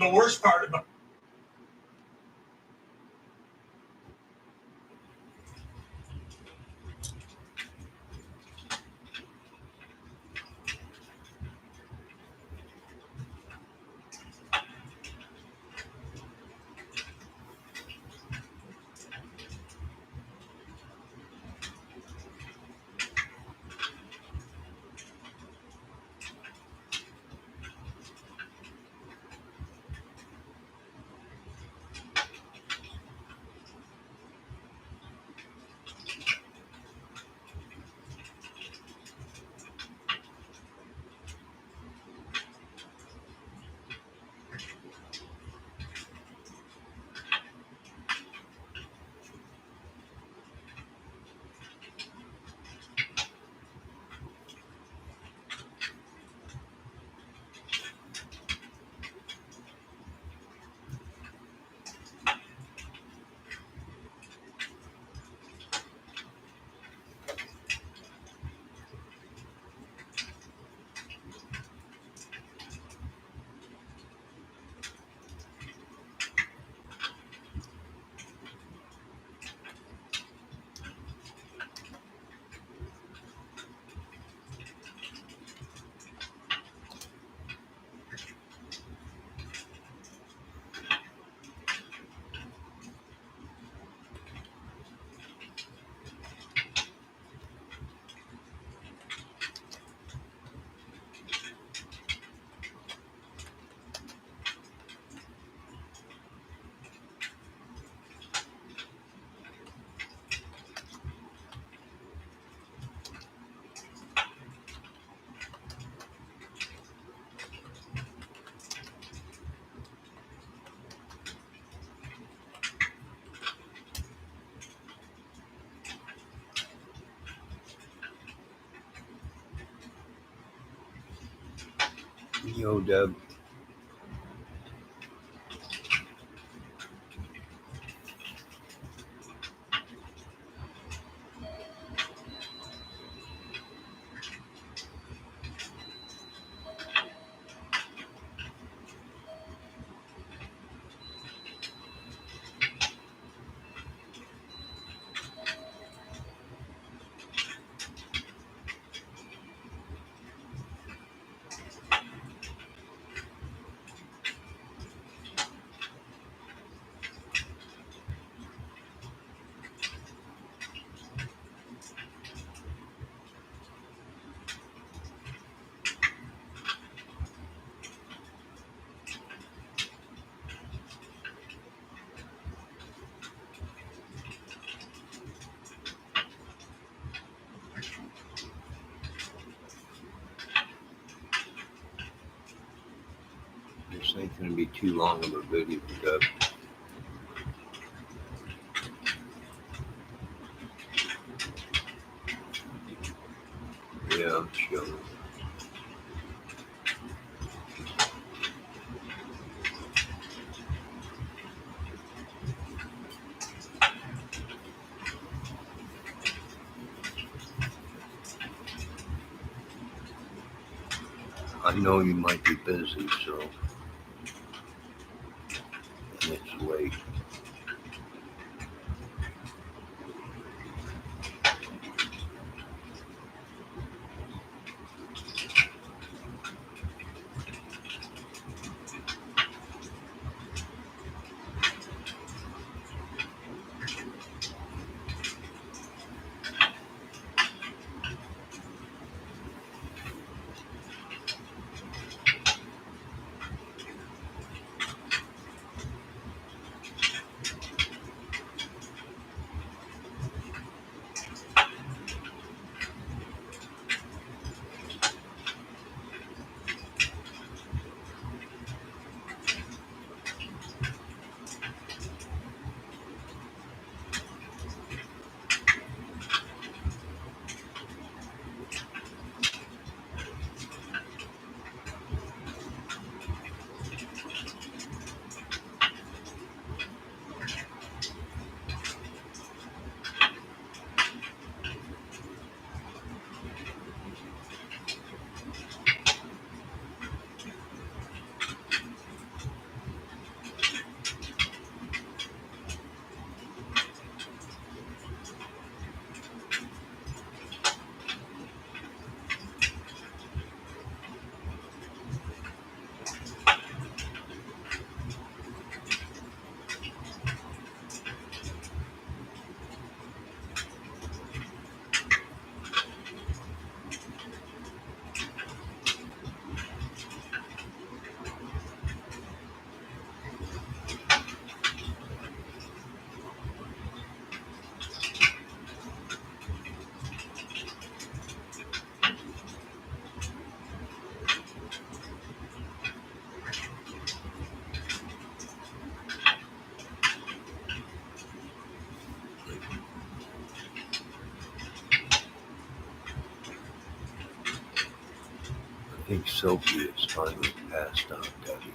The worst part about Yo, Deb. This ain't gonna be too long of a video, Deb. Yeah, I'm chilling. I know you might be busy, so let's wait. think Sophie has finally passed on, Debbie.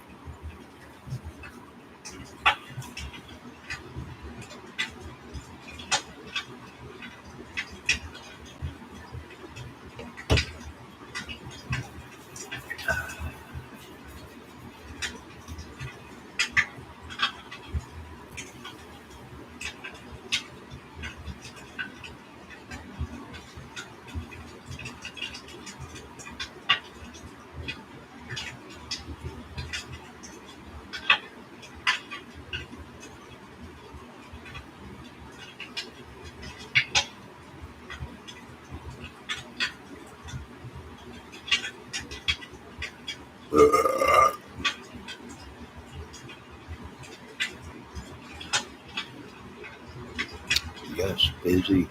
Yes, busy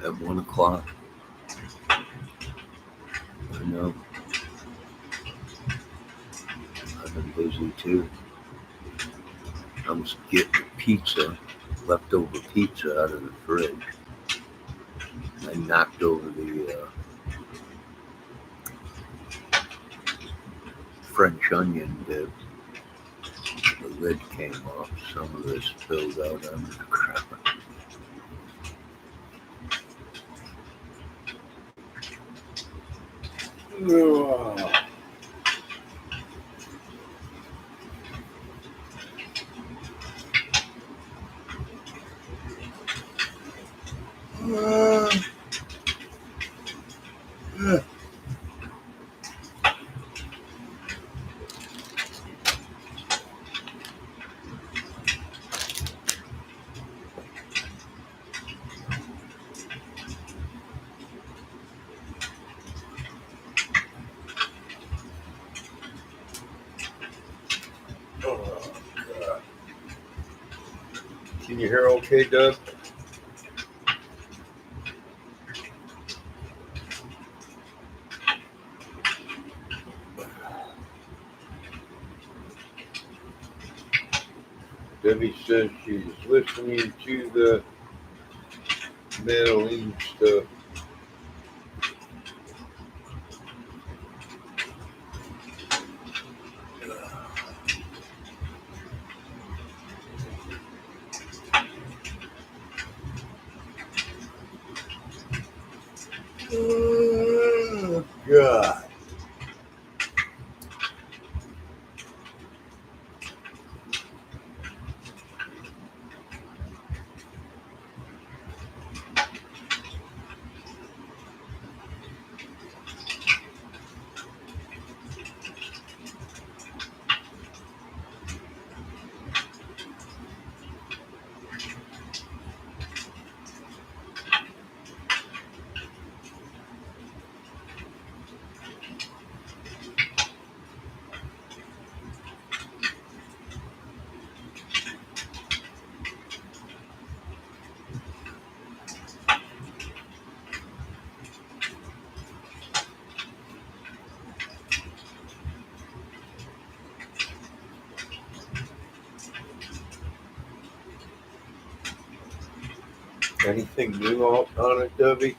at 1 o'clock. I know. I've been busy too. I was getting pizza, leftover pizza out of the fridge. I knocked over the French onion dip. The lid came off. Some of it spilled out on the ground. Oh, God. Can you hear okay, Doug? Debbie says she's listening to the mailing stuff. Oh, God. Anything new on it, Debbie?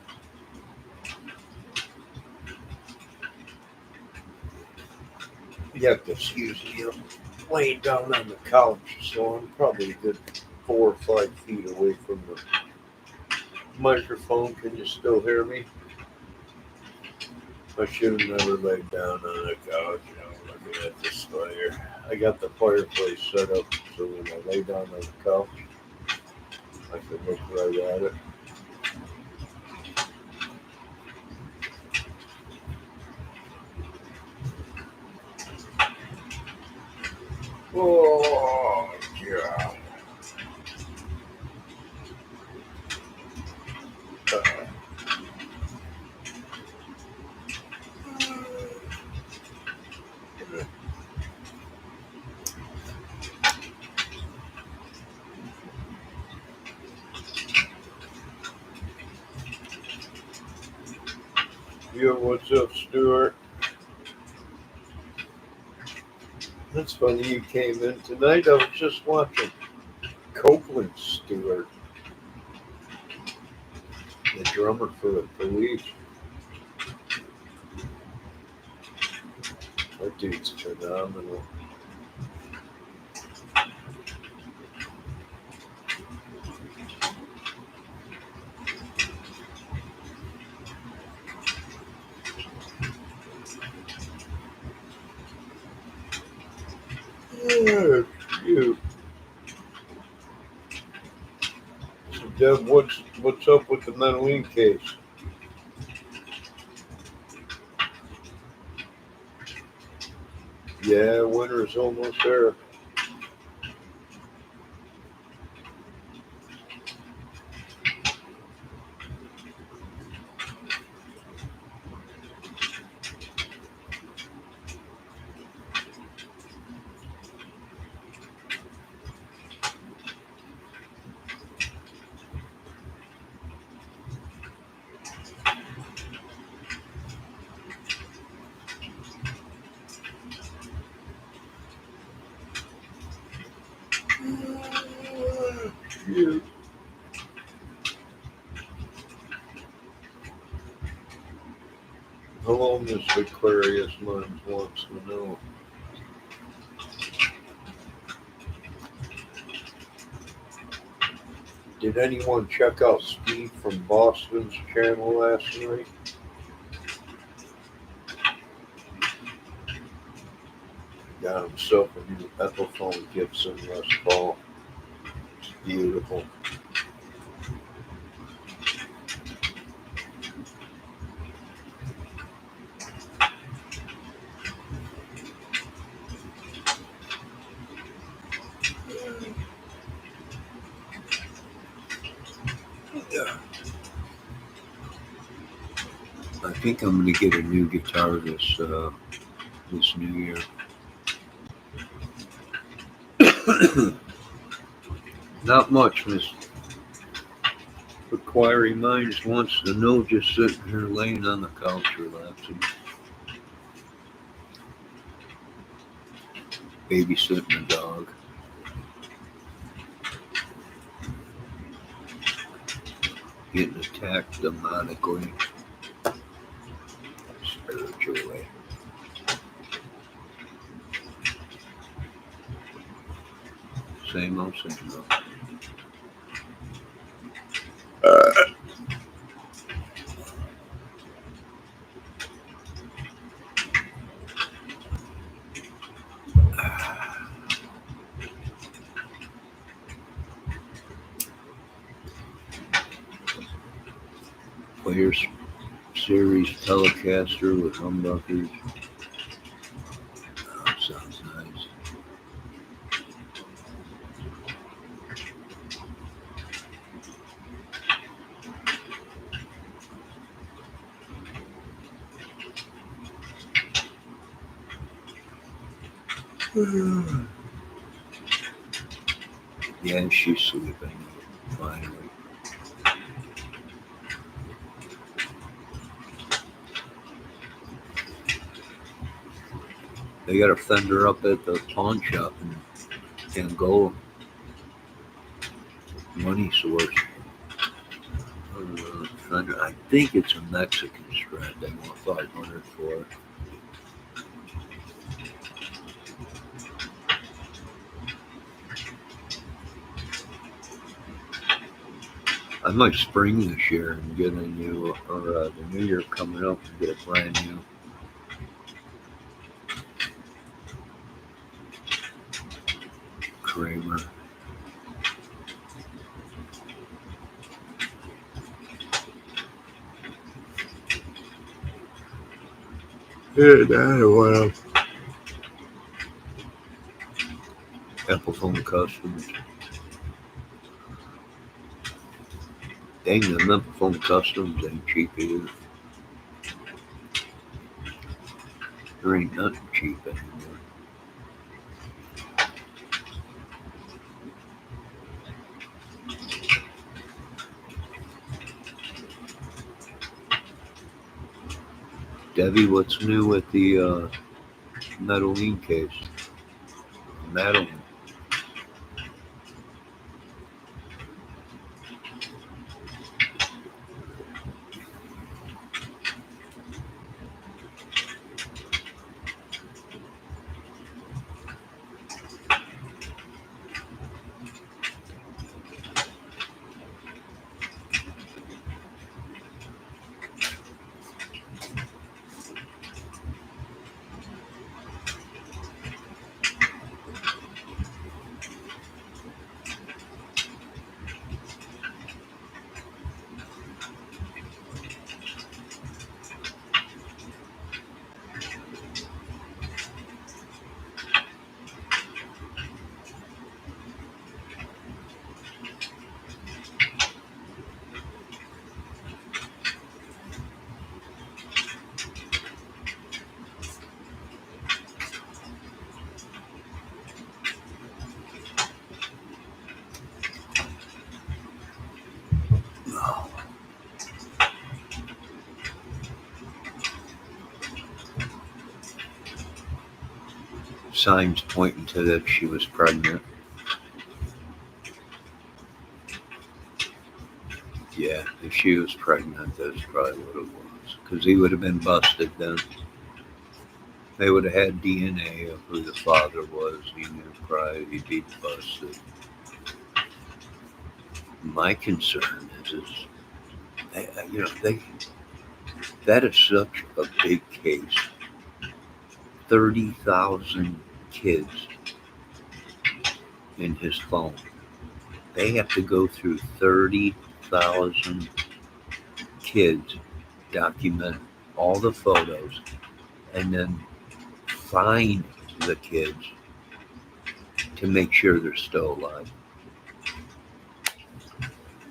You have to excuse me. I'm laying down on the couch, so I'm probably a good 4 or 5 feet away from the microphone. Can you still hear me? I should have never laid down on the couch. Looking at this fire. I got the fireplace set up so when I lay down on the couch, I can look right at it. Oh, God. Yo, what's up, Stuart? That's funny you came in tonight. I was just watching Copeland Stewart, the drummer for the Police. Dude's phenomenal. Yeah, you. So Deb, what's up with the Medellin case? Yeah, winter's almost there. Shoot. How long is Aquarius Mines wants to know? Did anyone check out Steve from Boston's channel last night? Got himself a new Epiphone Gibson Les Paul. It's beautiful. I think I'm gonna get a new guitar this new year. Not much, Miss Inquiry Minds wants to know, just sitting here laying on the couch relaxing. Babysitting the dog. Getting attacked demonically, spiritually. Same old, same old. Players Series Telecaster with humbuckers. Oh, sounds nice. Yeah, she's sleeping finally. They got a fender up at the pawn shop in Angola. Money source. Fender. I think it's a Mexican Strat. They want 500 for it. I might spring this year and get a new, or the new year coming up and get a brand new. Kramer. Yeah, that well. Epiphone Customs. Dang, the Epiphone Customs ain't cheap either. There ain't nothing cheap anymore. Debbie, what's new with the Medellin case? Medellin. signs pointing to that she was pregnant. Yeah, if she was pregnant, that's probably what it was. Because he would have been busted then. They would have had DNA of who the father was. He knew probably he'd be busted. My concern is that is such a big case. 30,000 kids in his phone. They have to go through 30,000 kids, document all the photos, and then find the kids to make sure they're still alive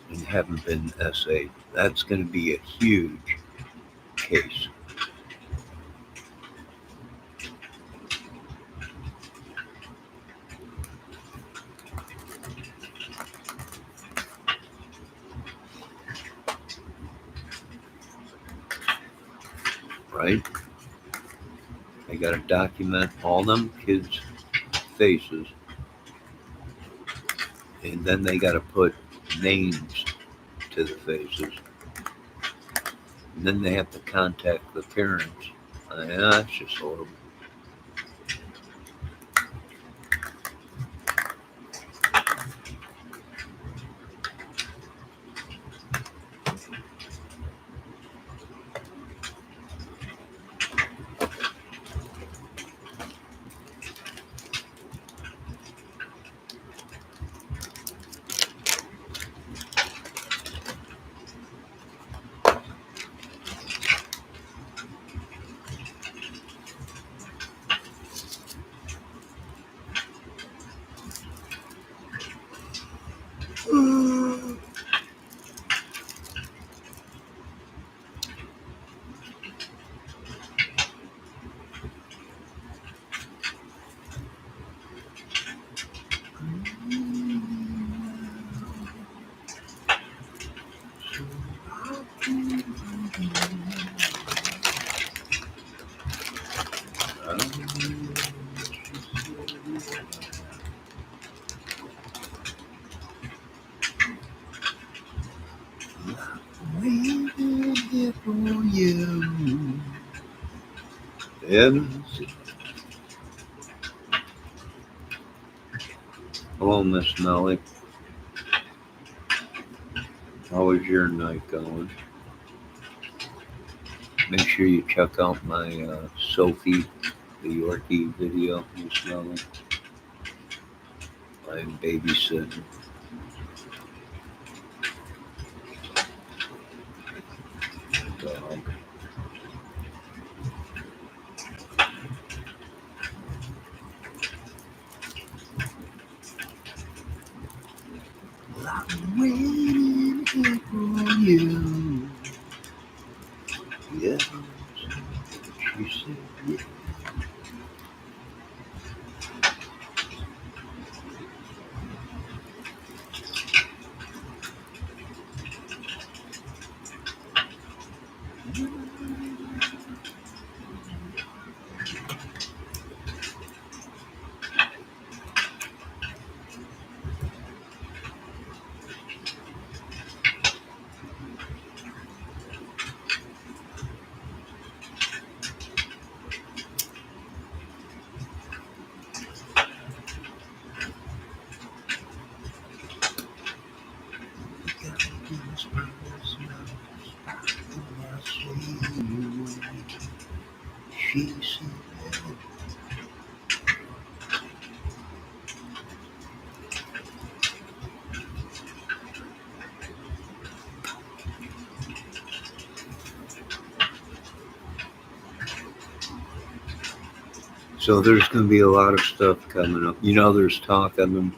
and haven't been SA'd. That's going to be a huge case. Right? They got to document all them kids' faces, and then they got to put names to the faces. And then they have to contact the parents. That's just horrible. Waiting here for you. And hello, Miss Nellie. How was your night going? Make sure you check out my Sophie the Yorkie video, Miss Nellie. I'm babysitting. Dog. I'm waiting here for you. Yes, she said yes. She said, so there's going to be a lot of stuff coming up. There's talk. I've been,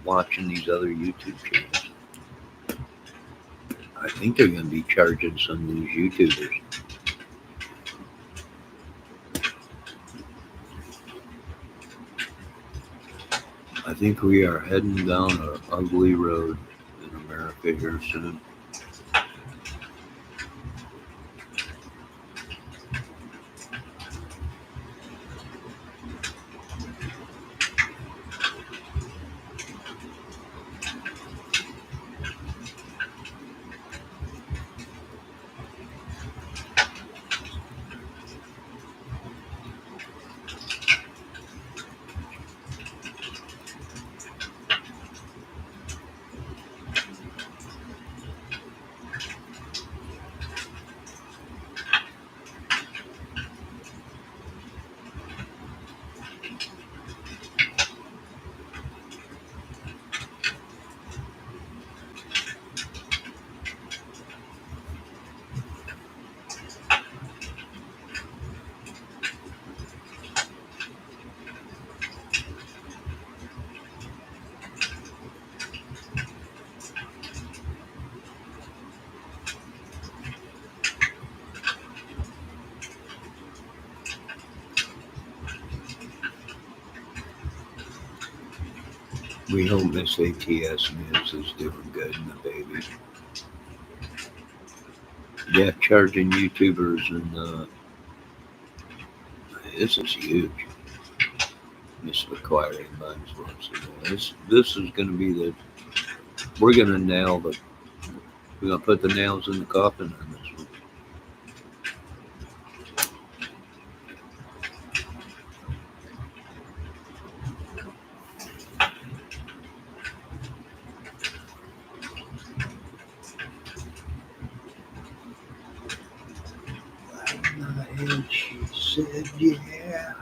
watching these other YouTube channels. I think they're going to be charging some of these YouTubers. I think we are heading down an ugly road in America here soon. We hope Miss ATS News is doing good and the baby. Yeah, charging YouTubers and this is huge. Miss acquiring minds once again. This is going to be the we're going to nail the we're going to put the nails in the coffin on this one. And she said, "Yeah."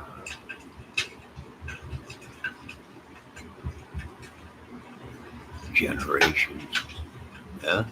Generations. Yeah.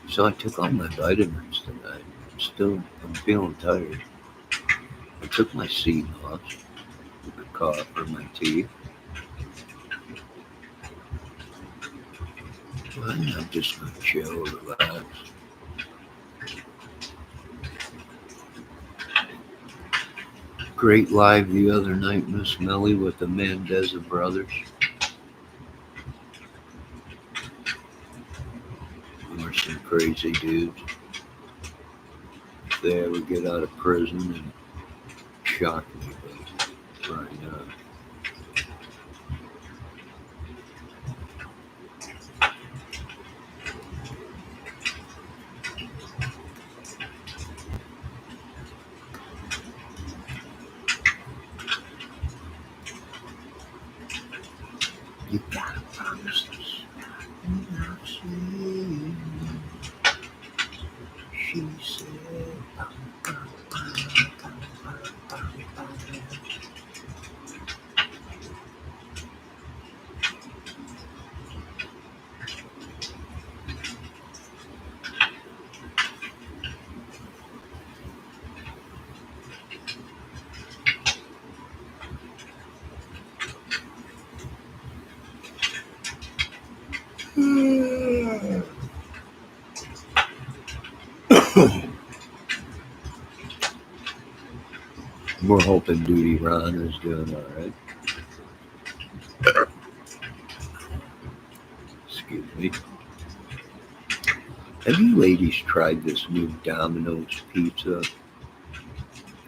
So I took all my vitamins tonight. I'm feeling tired. I took my sea moss with the cough for my tea. Well, I'm just gonna chill, relax. Great live the other night, Miss Melly, with the Mendeza brothers. They were some crazy dudes. If they ever get out of prison and shock me, but right now. You gotta promise us. She said, we're hoping Duty Ron is doing all right. Excuse me. Have you ladies tried this new Domino's pizza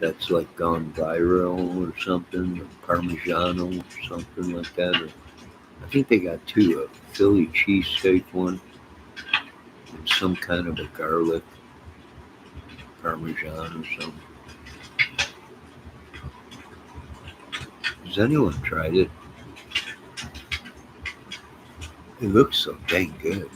that's like gone viral or something? Or Parmigiano or something like that? Or I think they got two, a Philly cheesesteak one and some kind of a garlic Parmesan or something. Has anyone tried it? It looks so dang good.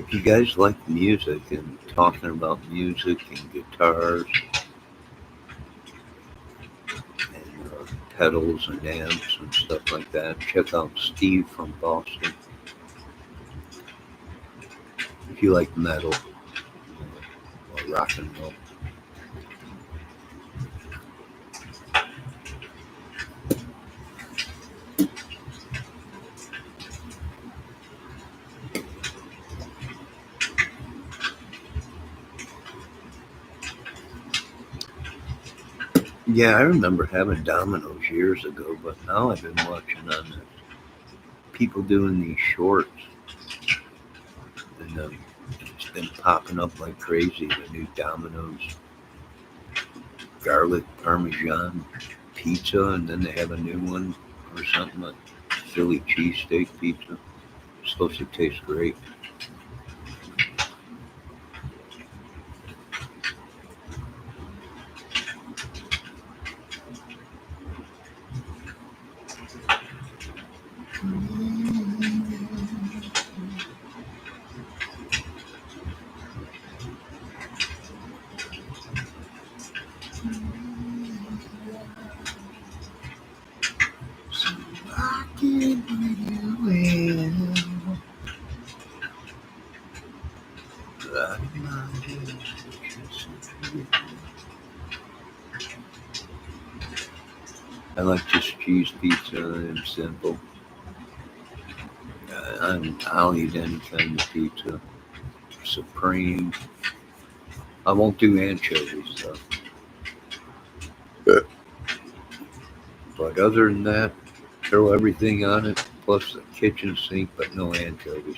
If you guys like music and talking about music and guitars and pedals and amps and stuff like that, check out Steve from Boston. If you like metal or rock and roll. Yeah, I remember having Domino's years ago, but now I've been watching on the people doing these shorts, and it's been popping up like crazy. The new Domino's garlic parmesan pizza, and then they have a new one or something like Philly cheesesteak pizza. It's supposed to taste great. I like just cheese pizza and simple. I'll eat any kind of pizza. Supreme. I won't do anchovies though. But other than that, throw everything on it, plus the kitchen sink, but no anchovies.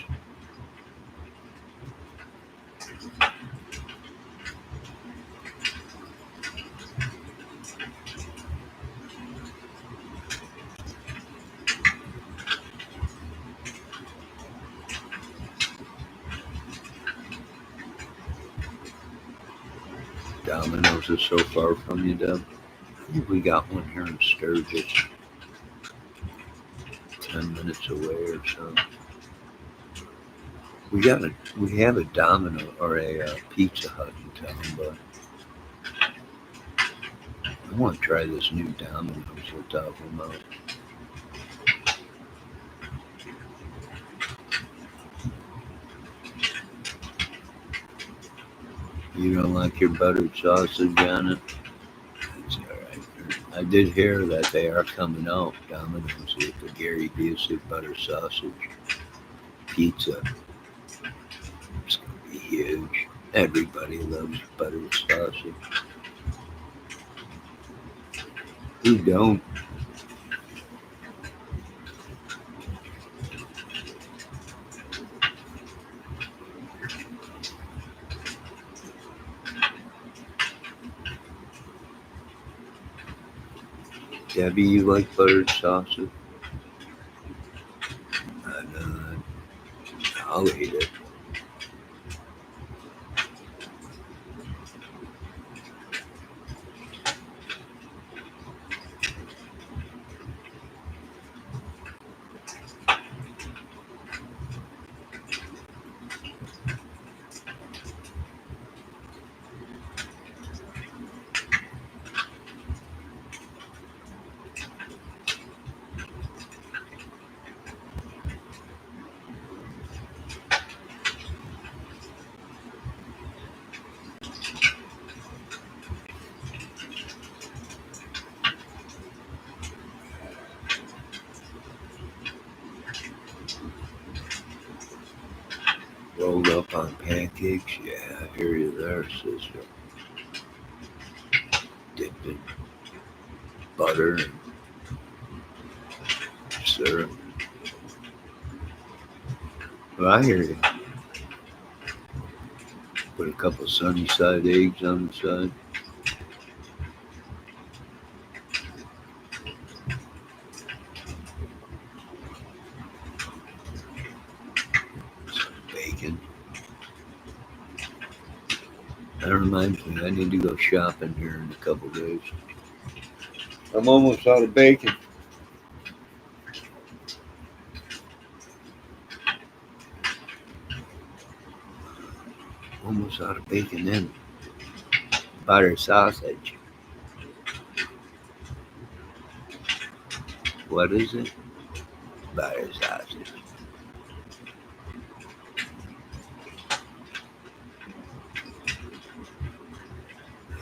Domino's is so far from you, Deb. I think we got one here in Sturgis, 10 minutes away or so. We have a Domino or a Pizza Hut in town, but I want to try this new Domino's we're talking about. You don't like your buttered sausage on it? That's all right. I did hear that they are coming out, Domino's, with the Gary Busey butter sausage pizza. It's going to be huge. Everybody loves buttered sausage. Who don't? Debbie, you like buttered sausage? I know. I'll eat it. Rolled up on pancakes? Yeah, I hear you there, sister. Dipped in butter and syrup. Well, I hear you. Put a couple sunny side eggs on the side. Some bacon. That reminds me, I need to go shopping here in a couple days. I'm almost out of bacon. almost out of bacon in. Butter sausage. What is it? Butter sausage.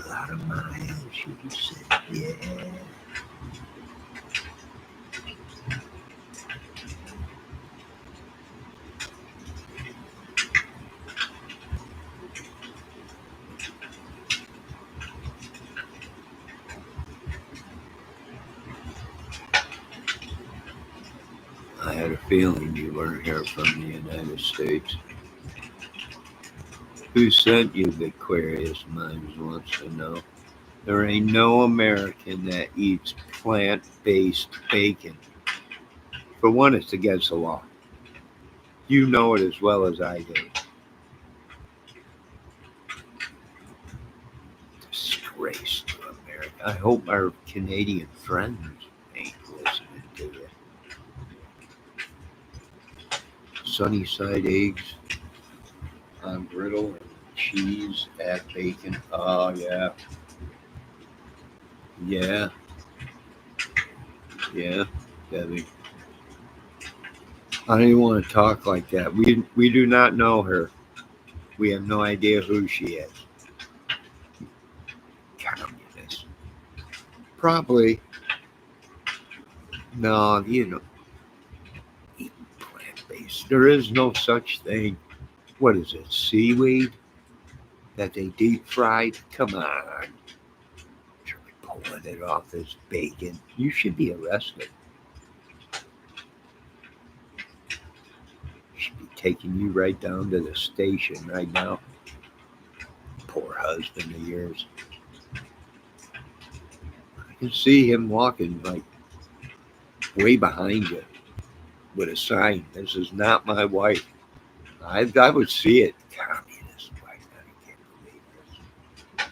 A lot of miles, you said, yeah. I had a feeling you weren't here from the United States. Who sent you, the Aquarius Minds wants to know. There ain't no American that eats plant-based bacon. For one, it's against the law. You know it as well as I do. Disgrace to America. I hope our Canadian friends ain't listening to it. Sunnyside eggs on griddle and cheese, add bacon. Oh, yeah. Yeah. Yeah, Debbie. I don't even want to talk like that. We do not know her. We have no idea who she is. Communist. Probably. No, eat plant-based. There is no such thing. What is it? Seaweed that they deep fried? Come on. Try pulling it off as bacon. You should be arrested. Should be taking you right down to the station right now. Poor husband of yours. I can see him walking like way behind you with a sign. This is not my wife. I would see it. Communist wife. I can't believe this.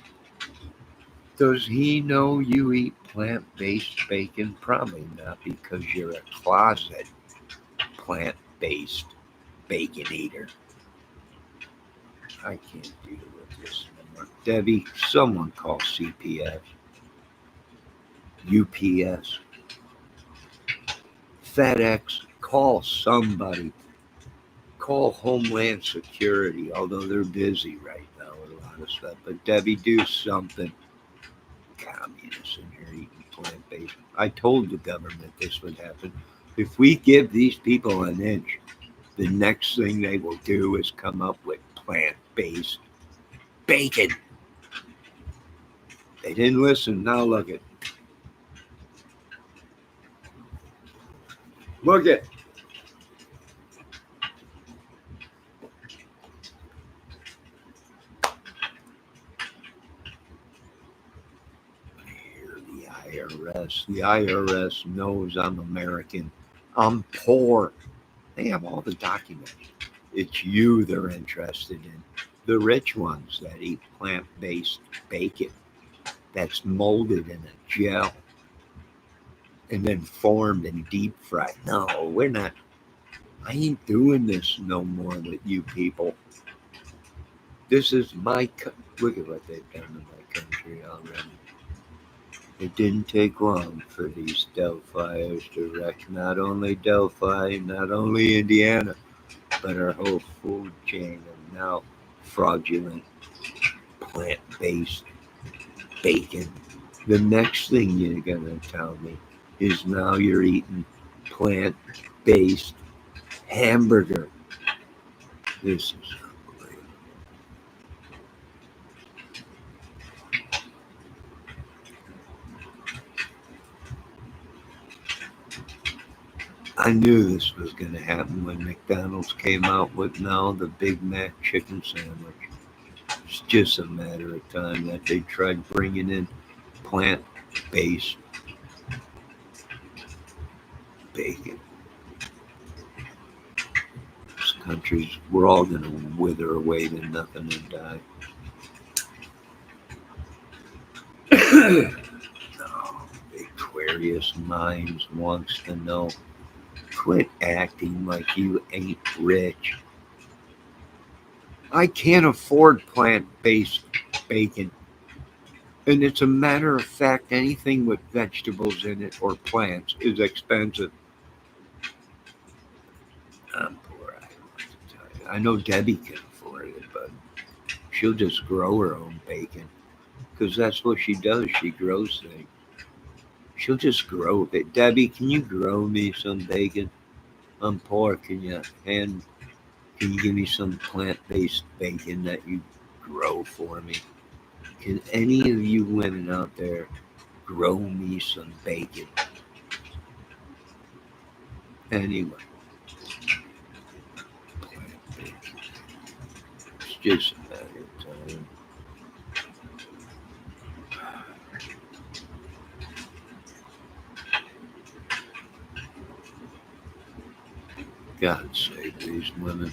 Does he know you eat plant-based bacon? Probably not, because you're a closet plant-based bacon eater. I can't deal with this anymore. Debbie, someone call CPS, UPS, FedEx, call somebody. Call Homeland Security, although they're busy right now with a lot of stuff. But Debbie, do something. Communists in here eating plant-based. I told the government this would happen. If we give these people an inch, the next thing they will do is come up with plant-based bacon. They didn't listen. Now look it. Look it. IRS. The IRS knows I'm American. I'm poor. They have all the documents. It's you they're interested in. The rich ones that eat plant-based bacon that's molded in a gel and then formed and deep fried. No, we're not. I ain't doing this no more with you people. This is my look at what they've done in my country already. It didn't take long for these Delphiers to wreck not only Delphi, not only Indiana, but our whole food chain of now fraudulent plant-based bacon. The next thing you're going to tell me is now you're eating plant-based hamburger. This is unbelievable. I knew this was going to happen when McDonald's came out with now the Big Mac chicken sandwich. It's just a matter of time that they tried bringing in plant-based bacon. This country's, we're all going to wither away to nothing and die. No, Aquarius Minds wants to know. Quit acting like you ain't rich. I can't afford plant-based bacon. And it's a matter of fact, anything with vegetables in it or plants is expensive. I'm poor. I don't know what to tell you. I know Debbie can afford it, but she'll just grow her own bacon because that's what she does. She grows things. She'll just grow it. Debbie, can you grow me some bacon? I'm poor. Can you give me some plant-based bacon that you grow for me? Can any of you women out there grow me some bacon? Anyway, plant bacon. It's just a matter of time. God save these women.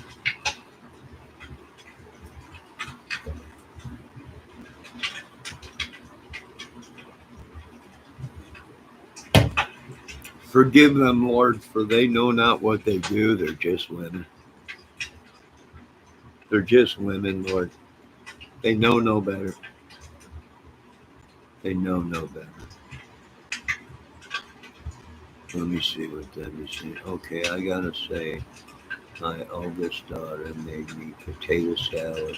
Forgive them, Lord, for they know not what they do. They're just women. They're just women, Lord. They know no better. They know no better. Let me see what Debbie's saying. Okay, I gotta say, my oldest daughter made me potato salad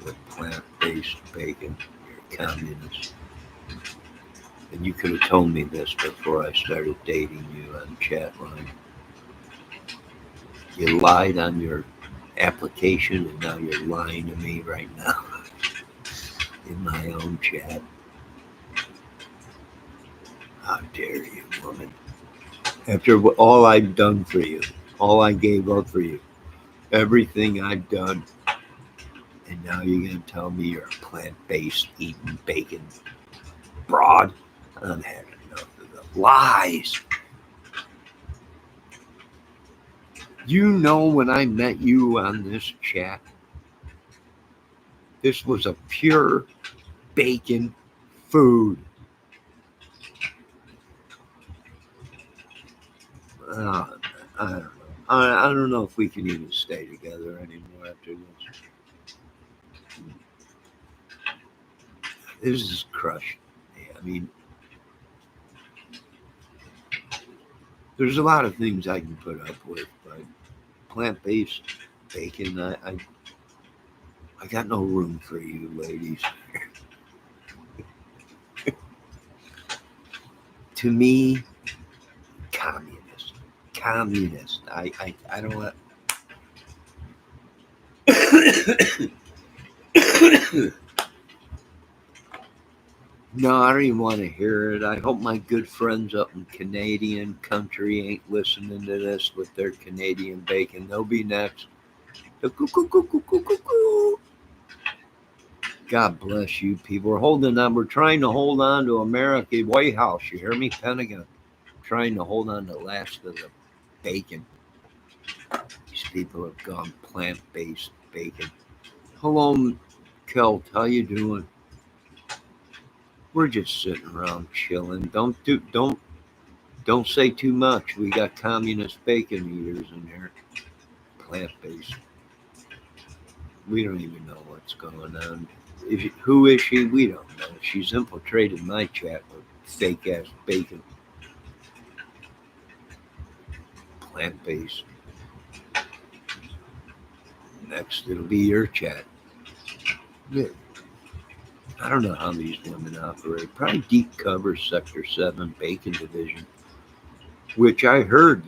with plant-based bacon. You're a communist. And you could have told me this before I started dating you on chat line. You lied on your application and now you're lying to me right now in my own chat. How dare you, woman? After all I've done for you, all I gave up for you, everything I've done, and now you're going to tell me you're a plant-based eating bacon broad? I'm having enough of the lies. You know, when I met you on this chat, this was a pure bacon food. I don't know. I don't know if we can even stay together anymore after this. This is crushed. I mean, there's a lot of things I can put up with, but plant-based bacon, I got no room for you ladies. To me, communist. Communist. I don't want. No, I don't even want to hear it. I hope my good friends up in Canadian country ain't listening to this with their Canadian bacon. They'll be next. God bless you people. We're holding on. We're trying to hold on to America. White House, you hear me, Pentagon? Trying to hold on to the last of the bacon. These people have gone plant-based bacon. Hello, Kelt. How you doing? We're just sitting around chilling. Don't say too much. We got communist bacon eaters in here. Plant-based. We don't even know what's going on. Who is she? We don't know. She's infiltrated my chat with fake ass bacon. Plant-based. Next, it'll be your chat. Yeah. I don't know how these women operate. Probably deep cover Sector 7 Bacon Division, which I heard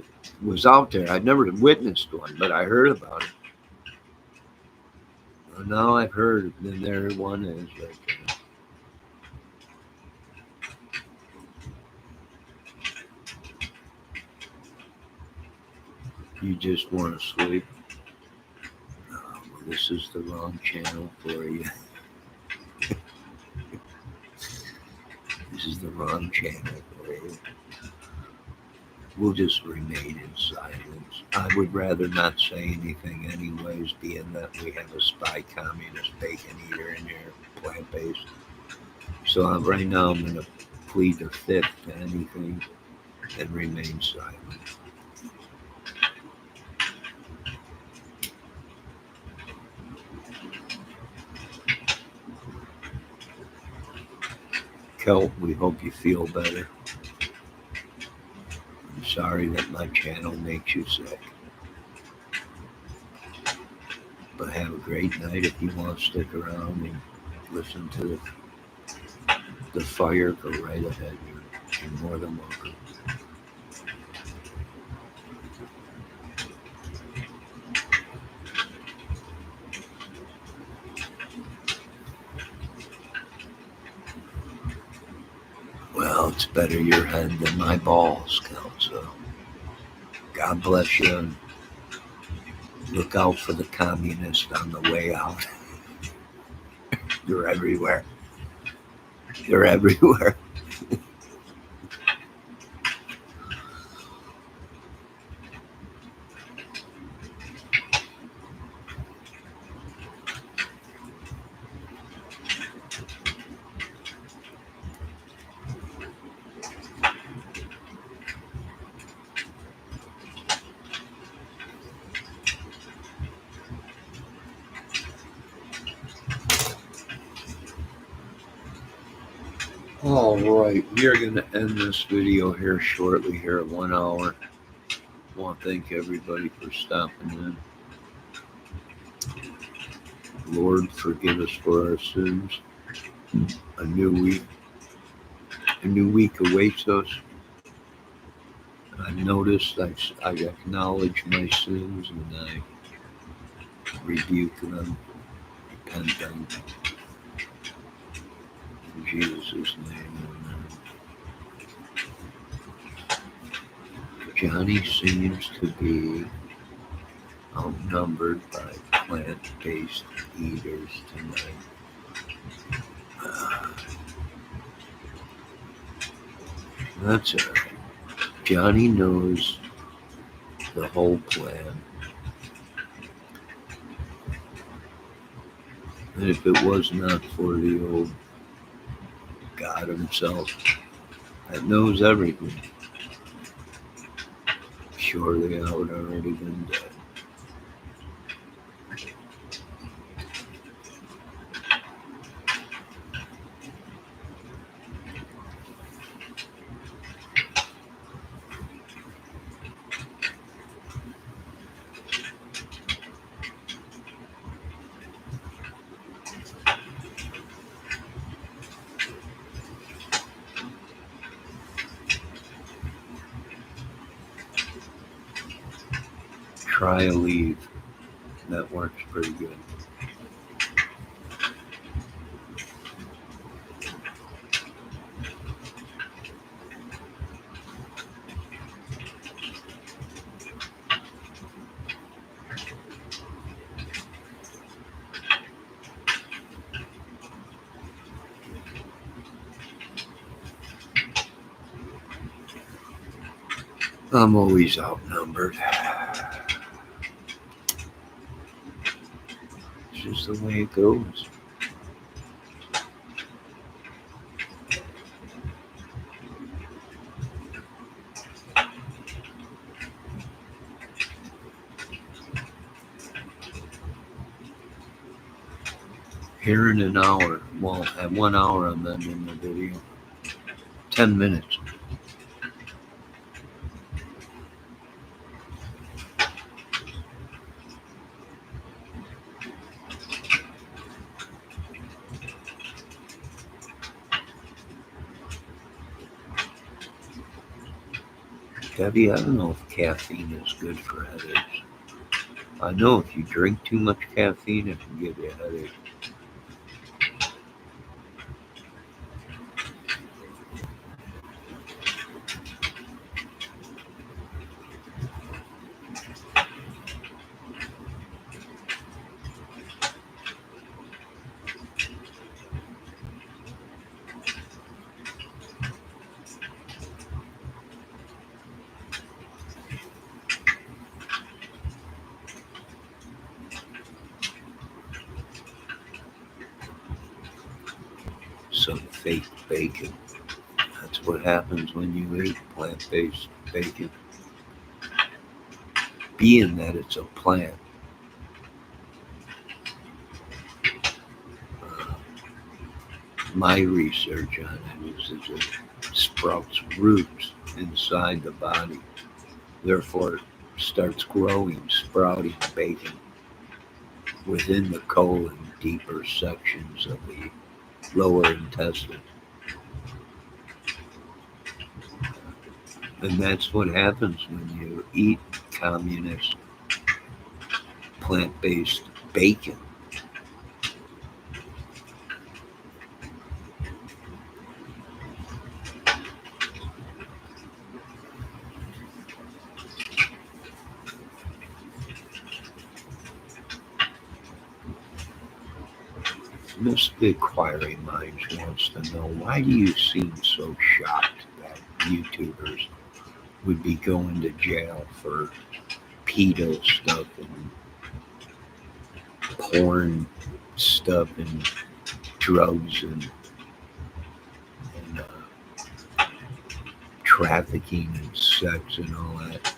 was out there. I'd never witnessed one, but I heard about it. Well, now I've heard, and there one is right there. You just want to sleep? Oh, well, this is the wrong channel for you. This is the wrong channel for you. We'll just remain in silence. I would rather not say anything anyways, being that we have a spy communist bacon eater in here, plant-based. So right now I'm going to plead the fifth to anything and remain silent. Kelt, we hope you feel better. I'm sorry that my channel makes you sick. But have a great night. If you want to stick around and listen to the fire, go right ahead. You're more than welcome. Well, it's better your head than my balls, Kelt. So God bless you. And look out for the communists on the way out. They're everywhere. They're everywhere. All right, we are going to end this video here shortly, here at 1 hour. I want to thank everybody for stopping in. Lord, forgive us for our sins. A new week awaits us. I've noticed I acknowledge my sins and I rebuke them, repent them. In Jesus' name, amen. Johnny seems to be outnumbered by plant-based eaters tonight. That's all right. Johnny knows the whole plan. And if it was not for the old God himself that knows everything, surely I would have already been dead. Try a leave. That works pretty good. I'm always outnumbered. It's just the way it goes. Here in an hour, well, at 1 hour I'm ending the video. 10 minutes. Debbie, I don't know if caffeine is good for headaches. I know if you drink too much caffeine, it can give you a headache. Some fake bacon. That's what happens when you eat plant-based bacon. Being that it's a plant, My research on it is that it sprouts roots inside the body. Therefore, it starts growing, sprouting bacon within the colon, deeper sections of the lower intestine. And that's what happens when you eat communist plant-based bacon. Mr. Inquiring Minds wants to know, why do you seem so shocked that YouTubers would be going to jail for pedo stuff and porn stuff and drugs and trafficking and sex and all that?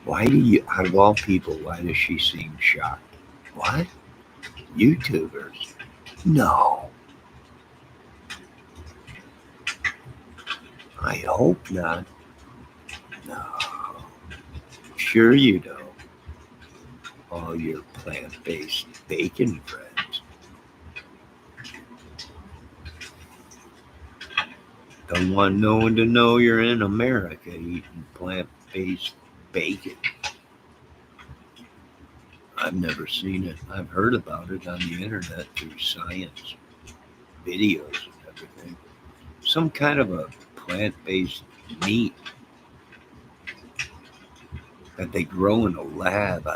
Why do you, out of all people, why does she seem shocked? What? YouTubers? No. I hope not. No. Sure you don't. All your plant-based bacon friends. Don't want no one to know you're in America eating plant-based bacon. I've never seen it. I've heard about it on the internet through science videos and everything. Some kind of a plant-based meat that they grow in a lab.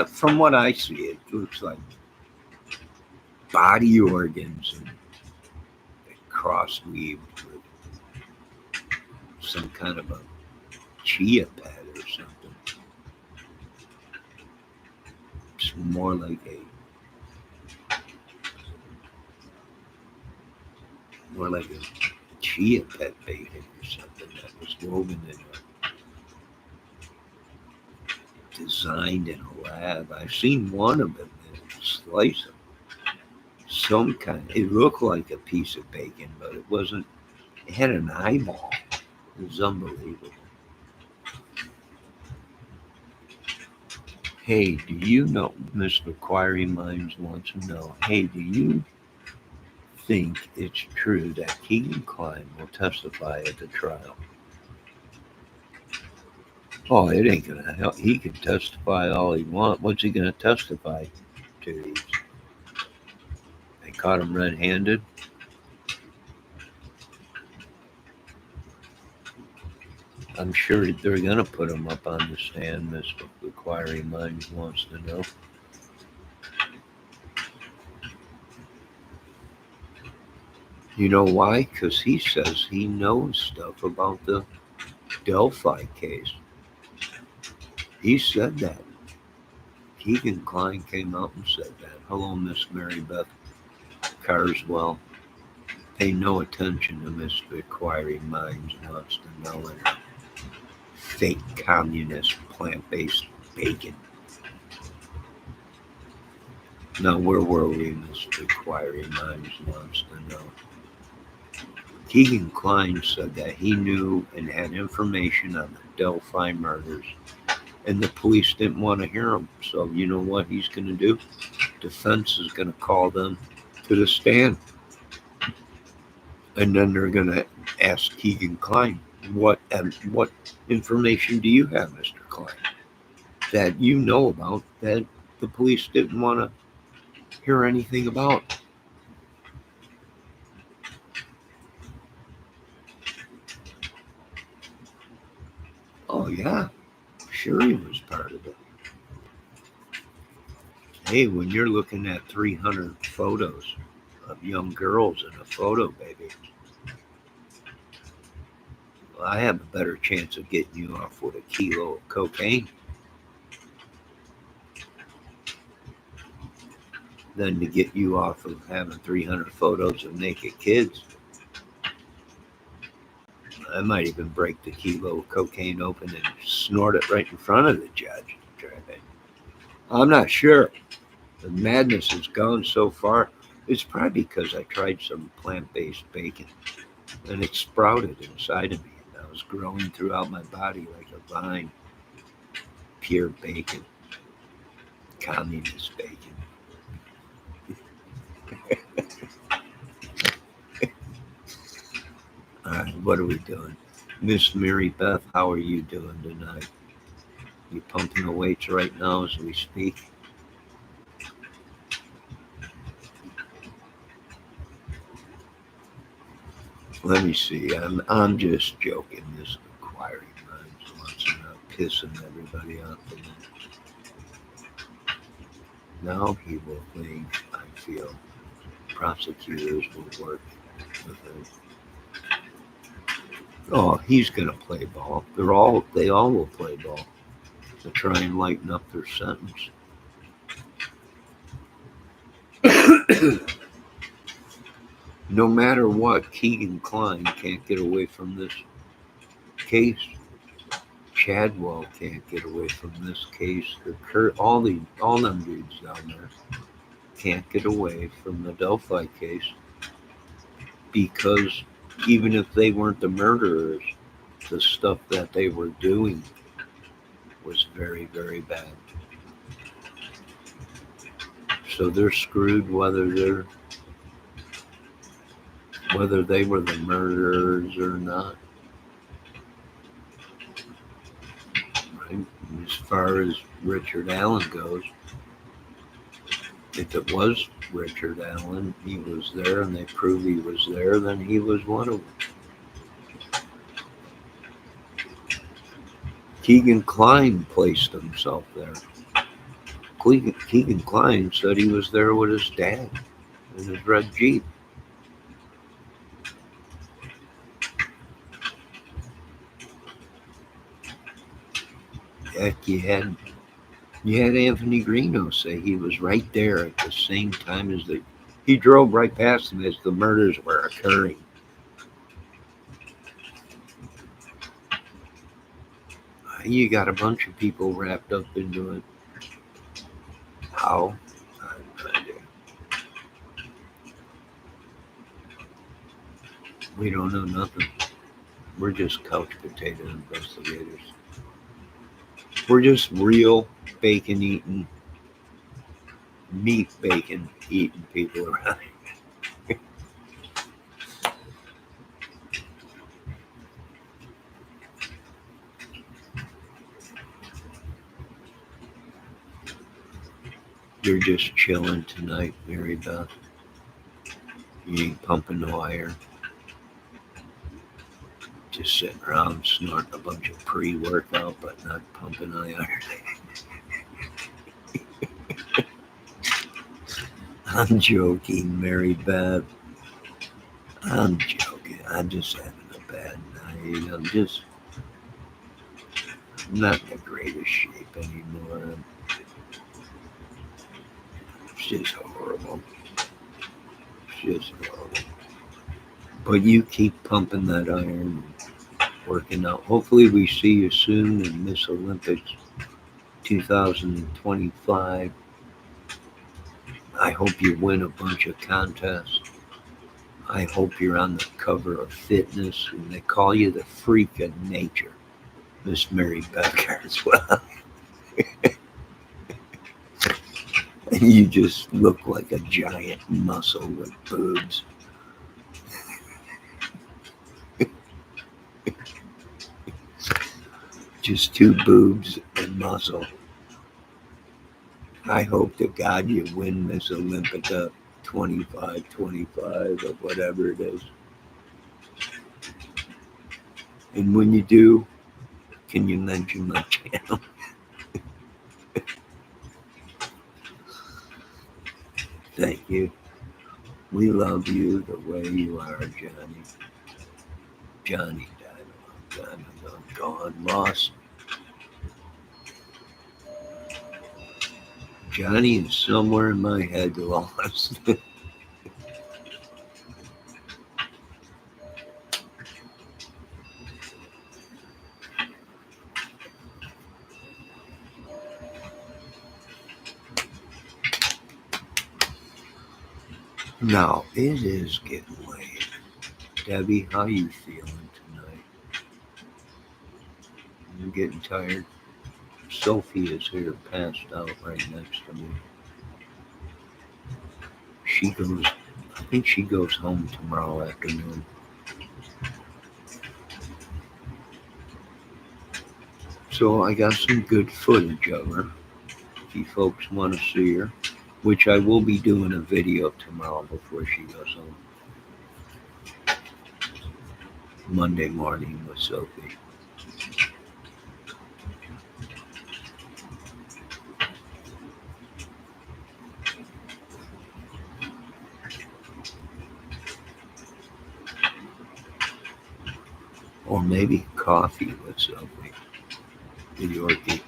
From what I see, it looks like body organs and cross-weaved with some kind of a chia pet or something. It's more like a chia pet bacon or something that was woven in designed in a lab. I've seen one of them slice them. Some kind. It looked like a piece of bacon, but it wasn't. It had an eyeball. It was unbelievable. Hey, do you know? Mr. Inquiring Minds wants to know. Hey, do you think it's true that Keegan Klein will testify at the trial? Oh, it ain't gonna help. He can testify all he wants. What's he gonna testify to? They caught him red-handed. I'm sure they're gonna put him up on the stand. Mr. Inquiring Minds wants to know. You know why? Because he says he knows stuff about the Delphi case. He said that. Keegan Klein came out and said that. Hello, Miss Mary Beth Carswell. Pay no attention to Mr. Inquiring Minds wants to know in her fake communist plant-based bacon. Now, where were we, Mr. Inquiring Minds wants to know? Keegan Klein said that he knew and had information on the Delphi murders, and the police didn't want to hear him. So you know what he's going to do? Defense is going to call them to the stand. And then they're going to ask Keegan Klein, what information do you have, Mr. Klein, that you know about that the police didn't want to hear anything about? Oh, yeah. Sure he was part of it. Hey, when you're looking at 300 photos of young girls in a photo, baby, well, I have a better chance of getting you off with a kilo of cocaine than to get you off of having 300 photos of naked kids. I might even break the kilo of cocaine open and snort it right in front of the judge. I'm not sure. The madness has gone so far. It's probably because I tried some plant-based bacon and it sprouted inside of me. And I was growing throughout my body like a vine. Pure bacon, communist bacon. All right, what are we doing? Miss Mary Beth, how are you doing tonight? You pumping the weights right now as we speak? Let me see. I'm just joking. This inquiry minds wants to not pissing everybody off. Now he will think I feel prosecutors will work with him. Oh, he's gonna play ball. They all will play ball to try and lighten up their sentence. No matter what, Keegan Klein can't get away from this case. Chadwell can't get away from this case. All them dudes down there can't get away from the Delphi case because even if they weren't the murderers, the stuff that they were doing was very, very bad. So they're screwed whether they were the murderers or not. Right? As far as Richard Allen goes, if it was Richard Allen, he was there and they prove he was there, then he was one of them. Keegan Klein placed himself there. Keegan Klein said he was there with his dad in his red Jeep. Heck, you had Anthony Greeno say he was right there at the same time as he drove right past him as the murders were occurring. You got a bunch of people wrapped up into it. How? I have no idea. We don't know nothing. We're just couch potato investigators. We're just real bacon eating, meat bacon eating people around here. You're just chilling tonight, Mary Beth. You ain't pumping no iron. Just sitting around snorting a bunch of pre-workout, but not pumping iron. I'm joking, Mary Beth. I'm joking. I'm just having a bad night. I'm not in the greatest shape anymore. It's just horrible. It's just horrible. But you keep pumping that iron, working out. Hopefully we see you soon in Miss Olympics 2025. I hope you win a bunch of contests. I hope you're on the cover of Fitness and they call you the freak of nature, Miss Mary Becker as well. And you just look like a giant muscle with boobs. Just two boobs and muscle. I hope to God you win Miss Olympica 25 or whatever it is. And when you do, can you mention my channel? Thank you. We love you the way you are, Johnny. Johnny died a long time ago. Gone, lost. Johnny is somewhere in my head lost. Now, it is getting late. Debbie, how you feeling tonight? You getting tired? Sophie is here, passed out right next to me. I think she goes home tomorrow afternoon. So I got some good footage of her. If you folks want to see her, which I will be doing a video tomorrow before she goes home. Monday morning with Sophie. Or maybe coffee with Sophie. The Yorkie.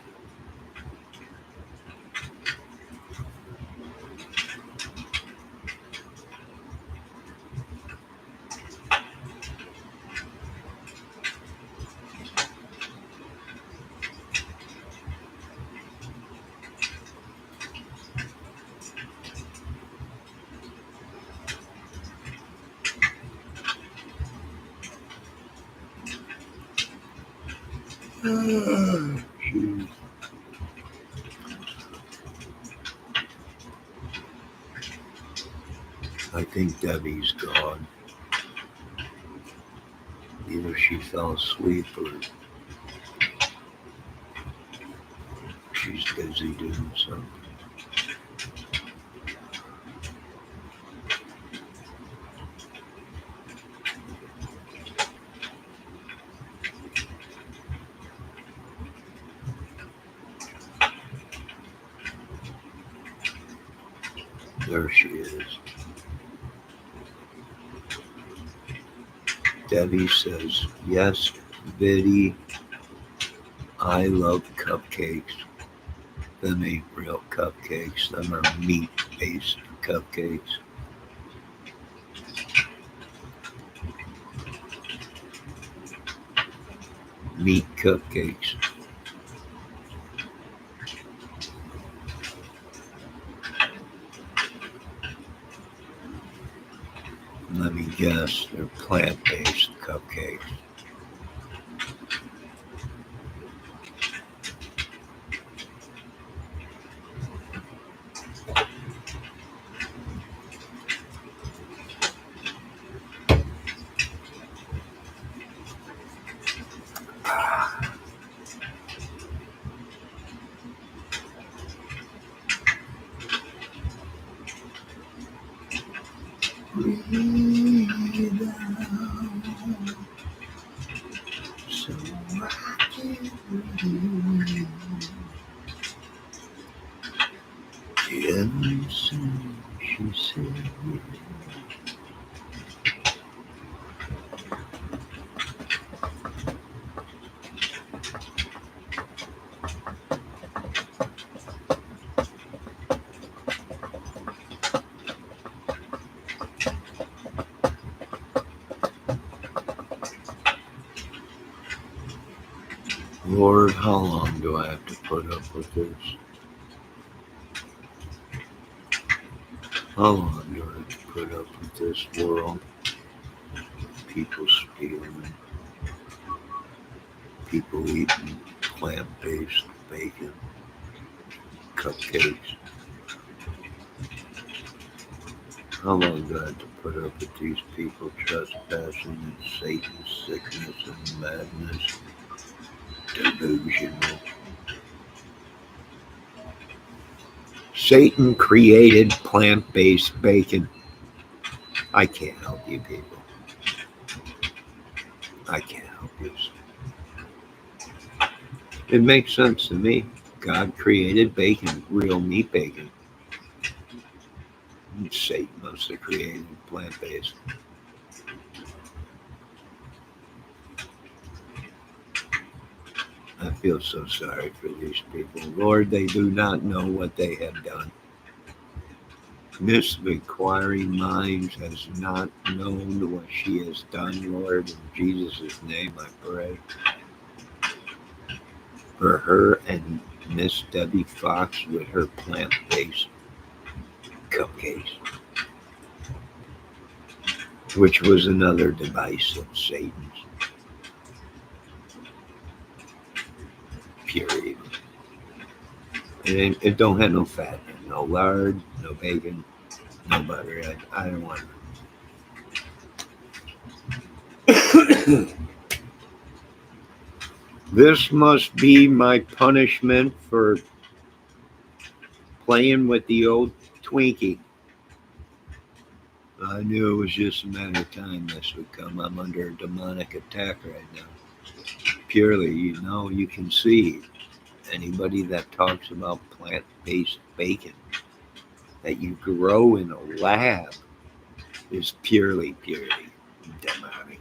Jeez. I think Debbie's gone. Either she fell asleep or she's busy doing something. There she is. Debbie says, yes, Biddy, I love cupcakes. Them ain't real cupcakes. Them are meat-based cupcakes. Meat cupcakes. Let me guess, they're plant-based cupcakes. Breathe out, so I can breathe. Jensen, she said. Lord, how long do I have to put up with this? How long do I have to put up with this world? People stealing, people eating plant-based bacon, cupcakes. How long do I have to put up with these people trespassing in Satan's sickness and madness? Delusional. Satan created plant-based bacon. I can't help you people. I can't help you. It makes sense to me. God created bacon, real meat bacon. Satan must have created plant-based. I feel so sorry for these people. Lord, they do not know what they have done. Miss McQuarrie Mines has not known what she has done, Lord. In Jesus' name I pray. For her and Miss Debbie Fox with her plant-based cupcakes. which was another device of Satan's. Period. It don't have no fat, no lard, no bacon, no butter. I don't want it. This must be my punishment for playing with the old Twinkie. I knew it was just a matter of time this would come. I'm under a demonic attack right now. Purely, you can see anybody that talks about plant-based bacon that you grow in a lab is purely demonic.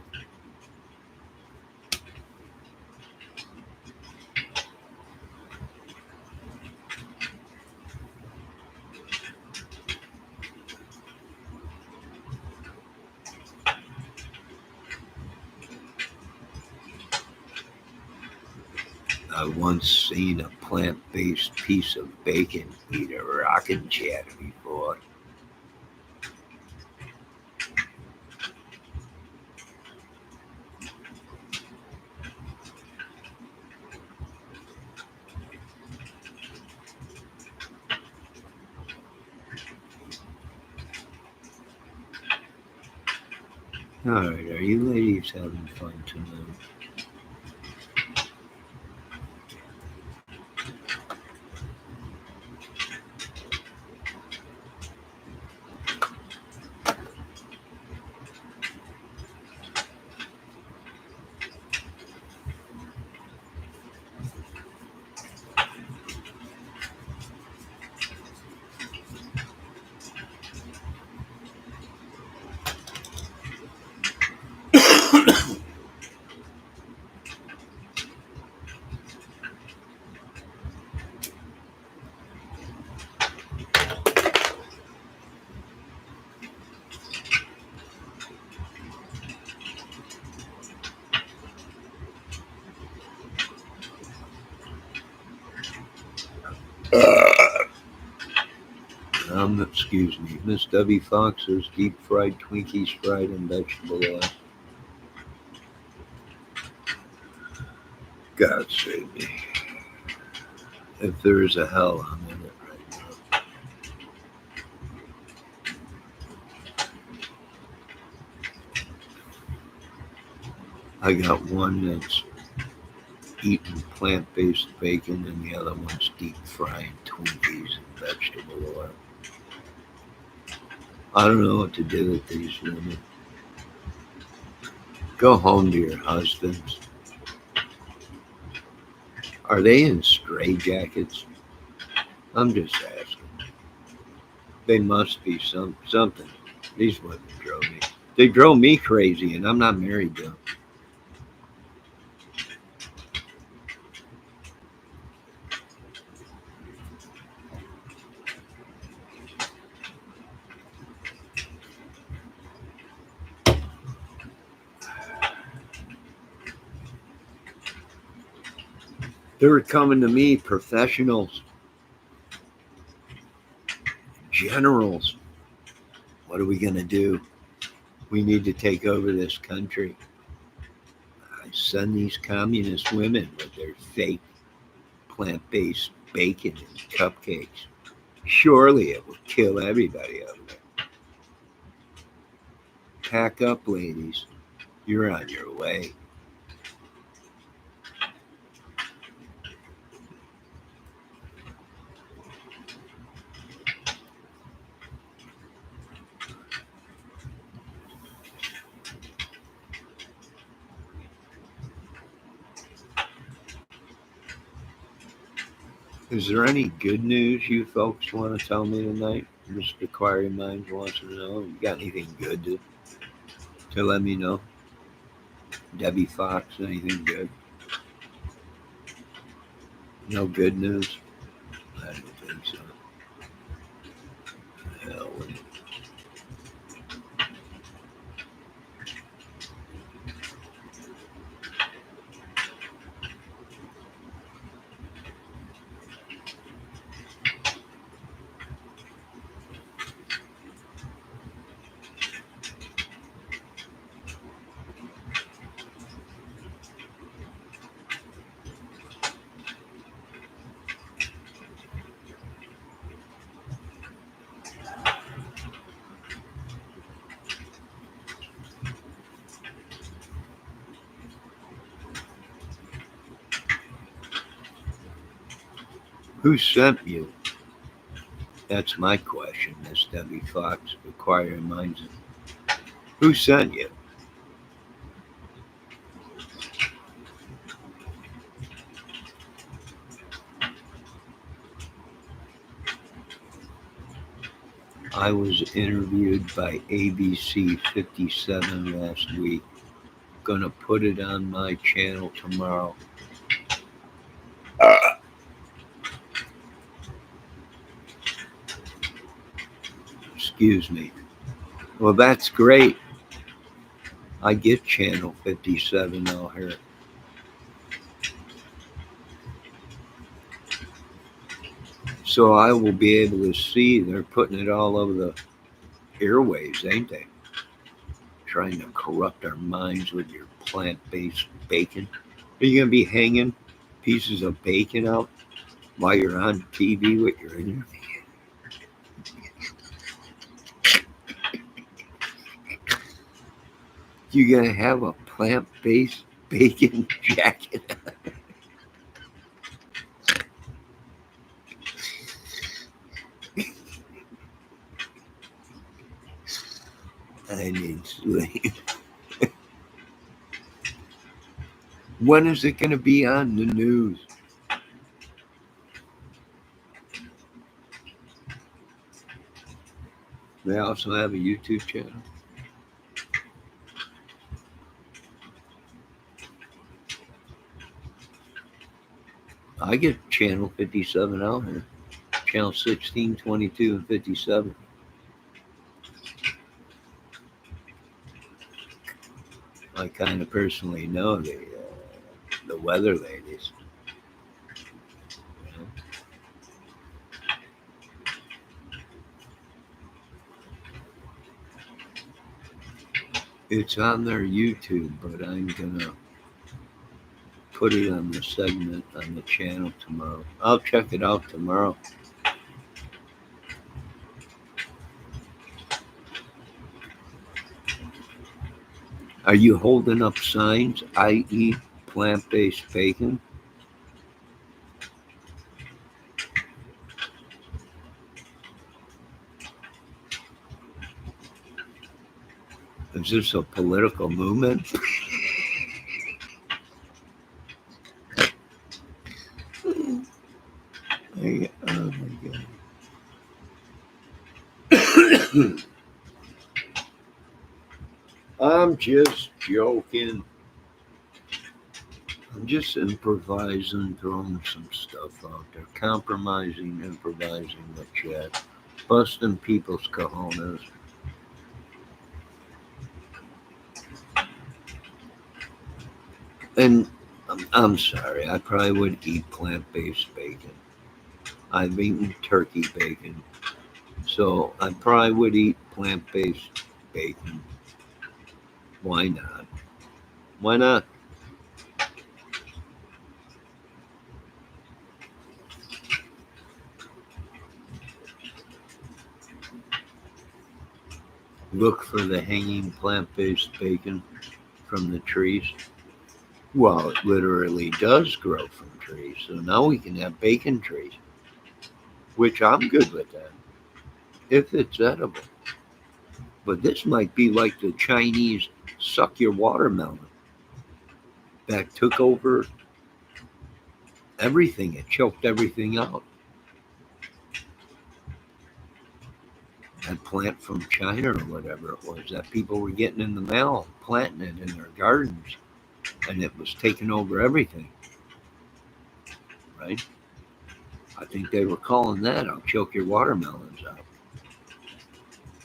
I once seen a plant-based piece of bacon eat a rocking chair before. All right, are you ladies having fun tonight? Excuse me, Miss W. Fox's deep fried Twinkies fried in vegetable oil. God save me. If there is a hell, I'm in it right now. I got one that's eating plant-based bacon and the other one's deep frying Twinkies in vegetable oil. I don't know what to do with these women. Go home to your husbands. Are they in straitjackets? I'm just asking. They must be something. These women drove me. They drove me crazy, and I'm not married to them. They were coming to me, professionals, generals. What are we going to do? We need to take over this country. I send these communist women with their fake plant-based bacon and cupcakes. Surely it will kill everybody over there. Pack up, ladies. You're on your way. Is there any good news you folks want to tell me tonight? Mr. Quarry Minds wants to know. You got anything good to let me know? Debbie Fox, anything good? No good news? I don't think so. Hell, Who sent you? That's my question, Miss Debbie Fox, Acquiring Minds. Who sent you? I was interviewed by ABC 57 last week. Gonna put it on my channel tomorrow. Excuse me. Well, that's great. I get channel 57 out here. So I will be able to see they're putting it all over the airwaves, ain't they? Trying to corrupt our minds with your plant-based bacon. Are you going to be hanging pieces of bacon out while you're on TV with your interview? You going to have a plant-based bacon jacket? I need sleep. When is it going to be on the news? They also have a YouTube channel. I get channel 57 out here. Channel 16, 22, and 57. I kind of personally know the weather ladies. It's on their YouTube, but I'm gonna put it on the segment on the channel tomorrow. I'll check it out tomorrow. Are you holding up signs? I eat plant-based bacon. Is this a political movement? Oh my God. I'm just joking. I'm just improvising, throwing some stuff out there, compromising, improvising the chat, busting people's cojones. And I'm sorry, I probably would eat plant-based bacon. I've eaten turkey bacon, so I probably would eat plant-based bacon. Why not? Why not? Look for the hanging plant-based bacon from the trees. Well, it literally does grow from trees, so now we can have bacon trees, which I'm good with that, if it's edible. But this might be like the Chinese suck your watermelon that took over everything. It choked everything out. That plant from China or whatever it was that people were getting in the mail, planting it in their gardens, and it was taking over everything. Right? I think they were calling that "I'll choke your watermelons out."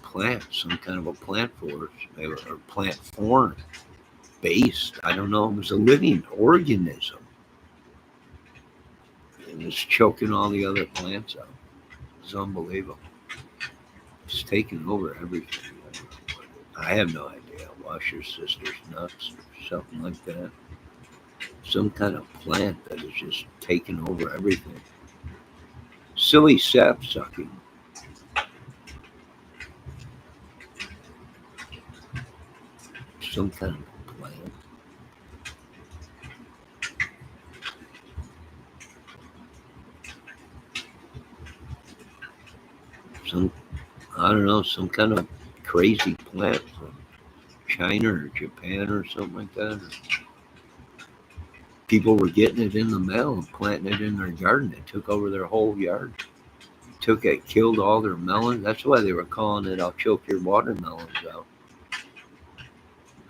Plant, some kind of a plant force, or plant form based. I don't know. It was a living organism. It was choking all the other plants out. It's unbelievable. It's taking over everything. I have no idea. Wash your sister's nuts or something like that. Some kind of plant that is just taking over everything. Silly sap sucking. Some kind of plant. I don't know, some kind of crazy plant from China or Japan or something like that. People were getting it in the mail and planting it in their garden. It took over their whole yard. Took it, killed all their melons. That's why they were calling it "I'll choke your watermelons out,"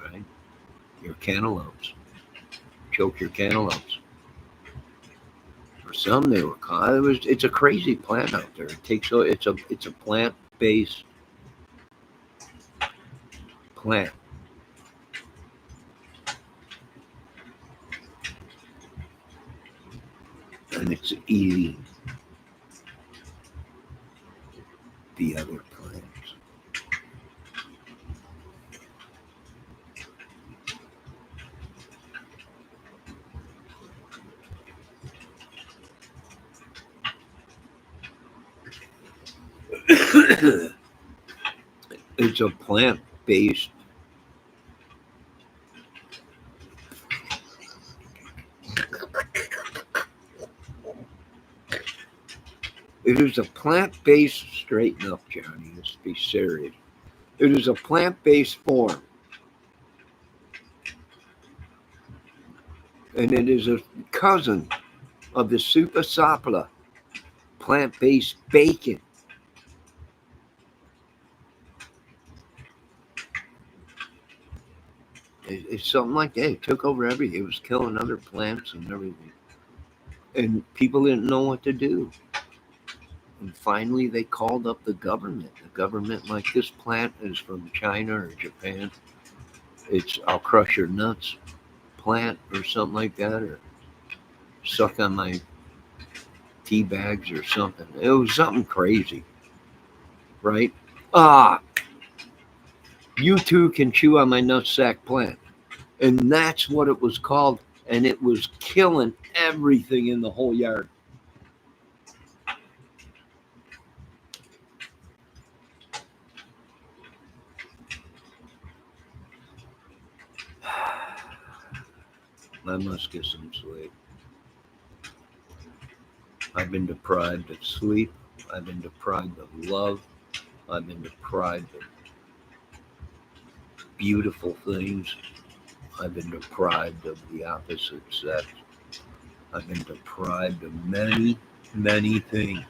right? Your cantaloupes, choke your cantaloupes. For some, they were calling it was. It's a crazy plant out there. It takes so it's a plant based plant, and it's eating the other plants. It's a plant based. It is a plant based. Straighten up, Johnny. Let's be serious. It is a plant based form, and it is a cousin of the Supasapala plant based bacon. It's something like that. It took over everything. It was killing other plants and everything. And people didn't know what to do. And finally, they called up the government. The government, like, this plant is from China or Japan. It's "I'll crush your nuts" plant or something like that, or suck on my tea bags or something. It was something crazy, right? Ah, you too can chew on my nutsack plant. And that's what it was called. And it was killing everything in the whole yard. I must get some sleep. I've been deprived of sleep. I've been deprived of love. I've been deprived of beautiful things. I've been deprived of the opposite sex. I've been deprived of many, many things.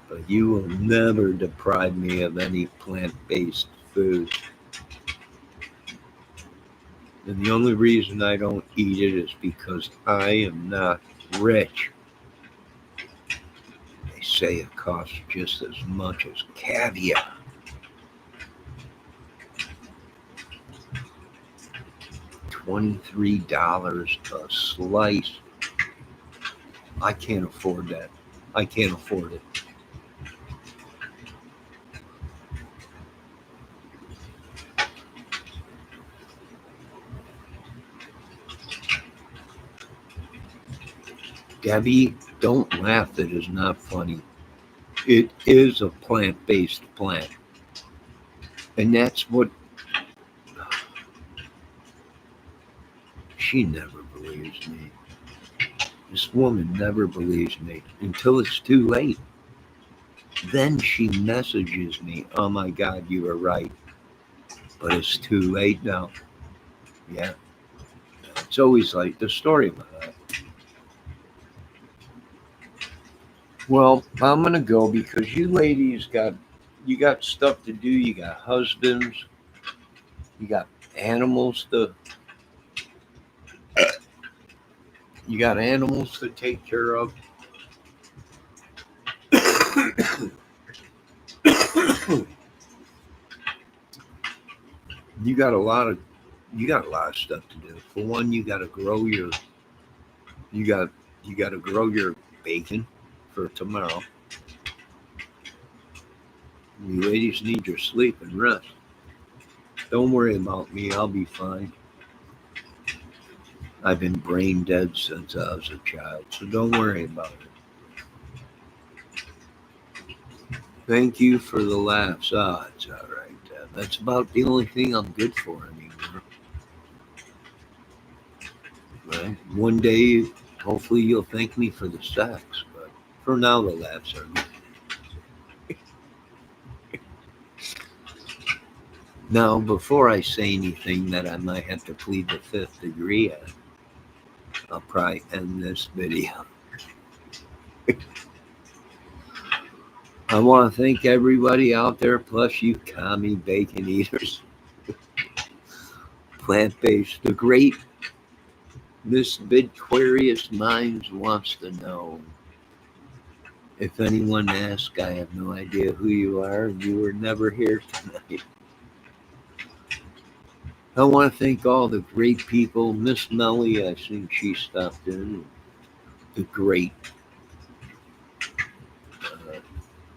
But you will never deprive me of any plant-based food. And the only reason I don't eat it is because I am not rich. They say it costs just as much as caviar. $23 a slice. I can't afford that. I can't afford it. Debbie, don't laugh. That is not funny. It is a plant-based plant. And that's what she never believes me. This woman never believes me until it's too late. Then she messages me, "Oh my God, you were right." But it's too late now. Yeah. It's always like the story of my life. Well, I'm gonna go because you ladies got stuff to do. You got husbands. You got animals to. You got animals to take care of. you got a lot of you got a lot of stuff to do. For one, you got you got to grow your bacon for tomorrow. You ladies need your sleep and rest. Don't worry about me. I'll be fine. I've been brain dead since I was a child, so don't worry about it. Thank you for the laughs. Ah, it's all right. That's about the only thing I'm good for anymore. Right? One day, hopefully, you'll thank me for the sex, but For now, the laughs are good. Now, before I say anything that I might have to plead the fifth degree at, I'll probably end this video. I want to thank everybody out there, plus you commie bacon eaters, plant-based. The great Miss Vidquarious Minds wants to know. If anyone asks, I have no idea who you are, and you were never here tonight. I want to thank all the great people. Miss Melly, I think she stopped in. The great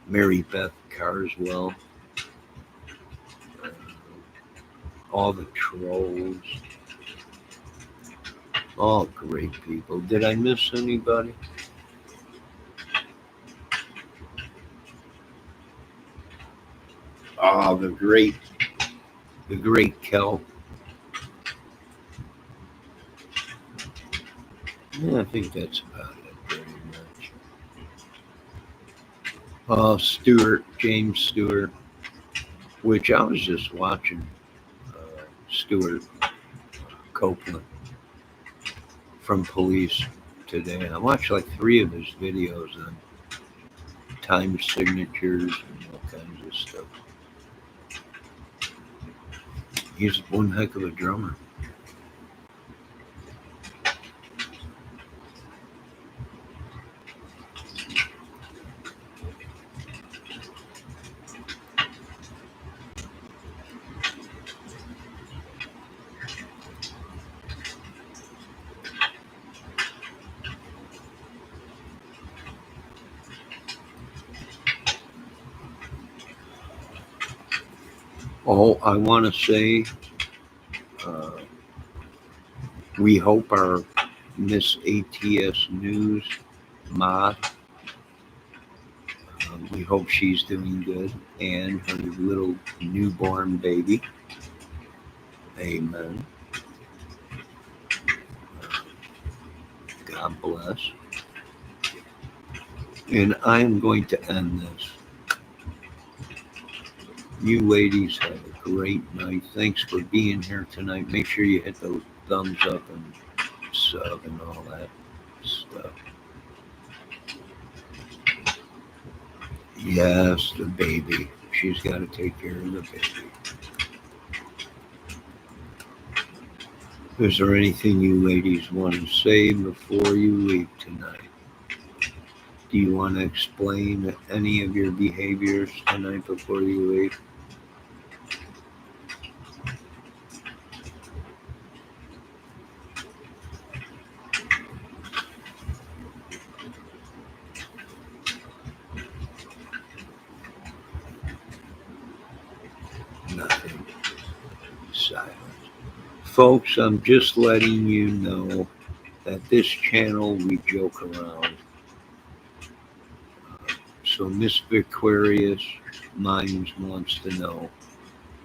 Mary Beth Carswell. All the trolls. All great people. Did I miss anybody? Oh, the great Kel. Yeah, I think that's about it, pretty much. Stewart, James Stewart, which I was just watching Stewart Copeland from Police today. I watched like 3 of his videos on time signatures and all kinds of stuff. He's one heck of a drummer. Oh, I want to say we hope our Miss ATS News Ma, we hope she's doing good, and her little newborn baby. Amen. God bless. And I'm going to end this. You ladies have a great night. Thanks for being here tonight. Make sure you hit the thumbs up and sub and all that stuff. Yes, the baby. She's got to take care of the baby. Is there anything you ladies want to say before you leave tonight? Do you want to explain any of your behaviors tonight before you leave? Nothing. Silence. Folks, I'm just letting you know that this channel we joke around. So Miss Victorious Minds wants to know,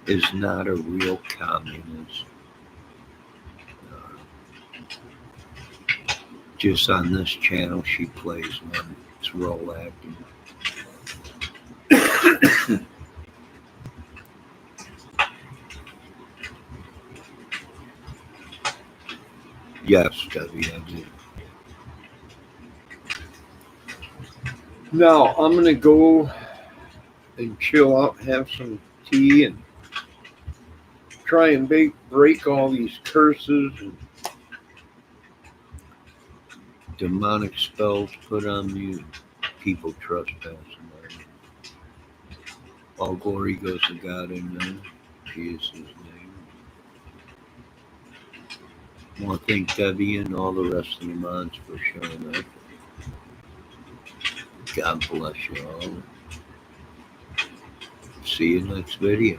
is not a real communist. Just on this channel she plays one. It's role acting. Yes, Debbie, I do. Now I'm gonna go and chill out, have some tea, and try and break all these curses and demonic spells put on me, people trespassing on me. All glory goes to God, amen. Jesus' name. I want to thank Debbie and all the rest of the mods for showing up. God bless you all. See you next video.